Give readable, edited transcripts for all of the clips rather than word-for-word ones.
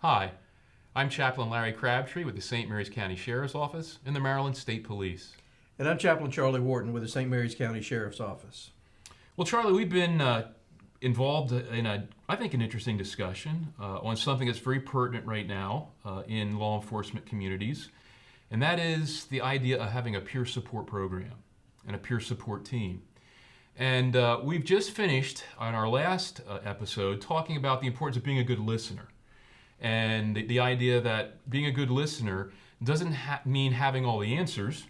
Hi, I'm Chaplain Larry Crabtree with the St. Mary's County Sheriff's Office and the Maryland State Police. And I'm Chaplain Charlie Wharton with the St. Mary's County Sheriff's Office. Well, Charlie, we've been involved in I think, an interesting discussion on something that's very pertinent right now in law enforcement communities, and that is the idea of having a peer support program and a peer support team. And we've just finished on our last episode talking about the importance of being a good listener. And the idea that being a good listener doesn't mean having all the answers.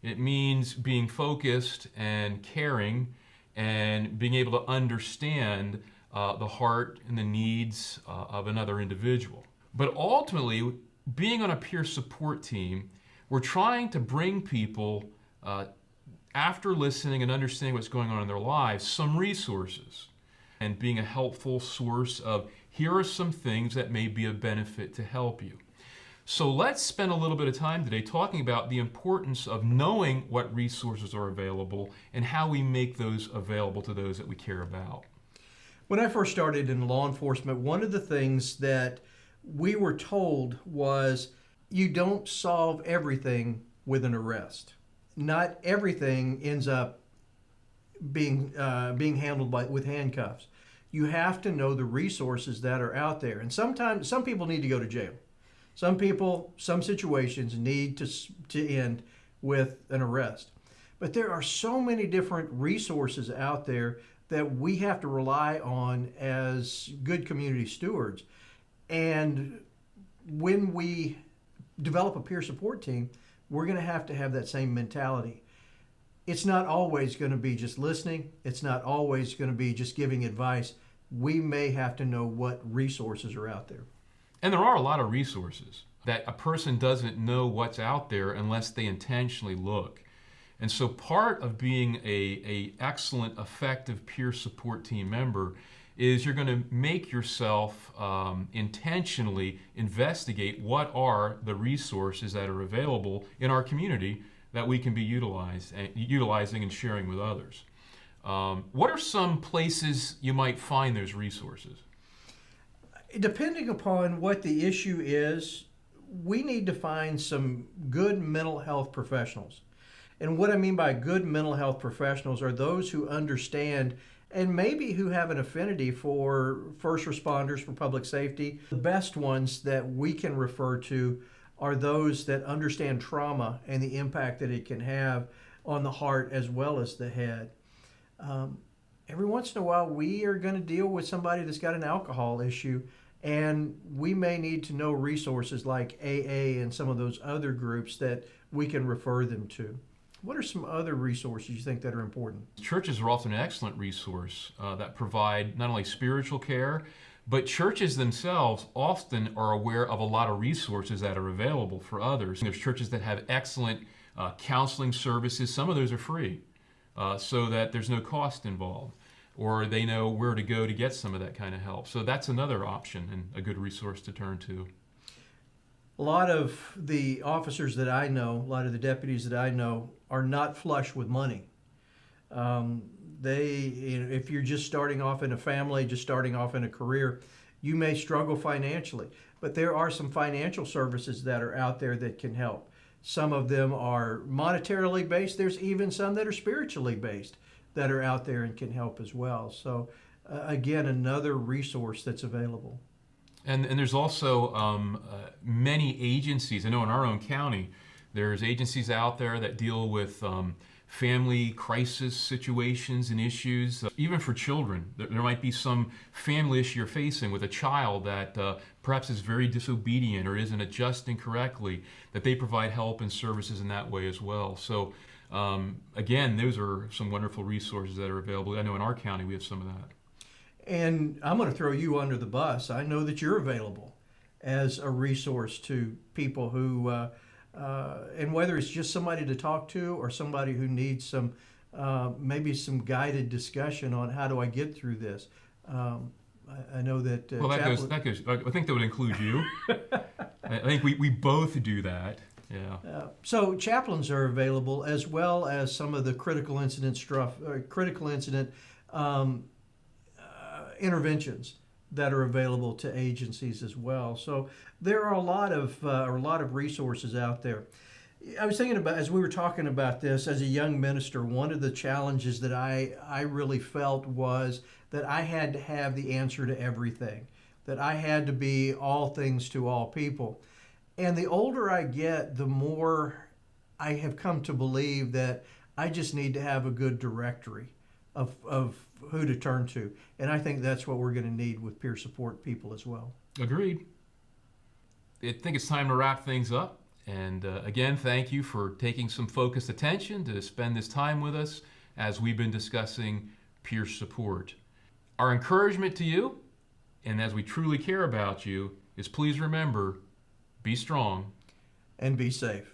It means being focused and caring and being able to understand the heart and the needs of another individual. But ultimately, being on a peer support team, we're trying to bring people, after listening and understanding what's going on in their lives, some resources and being a helpful source of here are some things that may be of benefit to help you. So let's spend a little bit of time today talking about the importance of knowing what resources are available and how we make those available to those that we care about. When I first started in law enforcement, one of the things that we were told was you don't solve everything with an arrest. Not everything ends up being handled with handcuffs. You have to know the resources that are out there. And sometimes some people need to go to jail. Some people, some situations need to end with an arrest. But there are so many different resources out there that we have to rely on as good community stewards. And when we develop a peer support team, we're going to have that same mentality. It's not always going to be just listening. It's not always going to be just giving advice. We may have to know what resources are out there. And there are a lot of resources that a person doesn't know what's out there unless they intentionally look. And so part of being a excellent, effective peer support team member is you're going to make yourself intentionally investigate what are the resources that are available in our community that we can be utilizing and sharing with others. What are some places you might find those resources? Depending upon what the issue is, we need to find some good mental health professionals. And what I mean by good mental health professionals are those who understand and maybe who have an affinity for first responders, for public safety. The best ones that we can refer to are those that understand trauma and the impact that it can have on the heart as well as the head. Every once in a while, we are going to deal with somebody that's got an alcohol issue, and we may need to know resources like AA and some of those other groups that we can refer them to. What are some other resources you think that are important? Churches are often an excellent resource that provide not only spiritual care, but churches themselves often are aware of a lot of resources that are available for others. There's churches that have excellent counseling services. Some of those are free, so that there's no cost involved, or they know where to go to get some of that kind of help. So that's another option and a good resource to turn to. A lot of the officers that I know, a lot of the deputies that I know are not flush with money. If you're just starting off in a family, just starting off in a career, you may struggle financially. But there are some financial services that are out there that can help. Some of them are monetarily based. There's even some that are spiritually based that are out there and can help as well. So again, another resource that's available. And there's also many agencies. I know in our own county, there's agencies out there that deal with family crisis situations and issues. Even for children, there might be some family issue you're facing with a child that perhaps is very disobedient or isn't adjusting correctly, that they provide help and services in that way as well. So again, those are some wonderful resources that are available. I know in our county we have some of that. And I'm going to throw you under the bus. I know that you're available as a resource to people who, and whether it's just somebody to talk to or somebody who needs some, maybe some guided discussion on how do I get through this. I know that. Well, that goes. I think that would include you. I think we both do that. Yeah. So chaplains are available as well as some of the critical incident interventions that are available to agencies as well. So there are a lot of resources out there. I was thinking about, as we were talking about this, as a young minister, one of the challenges that I really felt was that I had to have the answer to everything, that I had to be all things to all people. And the older I get, the more I have come to believe that I just need to have a good directory of who to turn to. And I think that's what we're going to need with peer support people as well. Agreed. I think it's time to wrap things up. And again, thank you for taking some focused attention to spend this time with us as we've been discussing peer support. Our encouragement to you, and as we truly care about you, is please remember, be strong And be safe.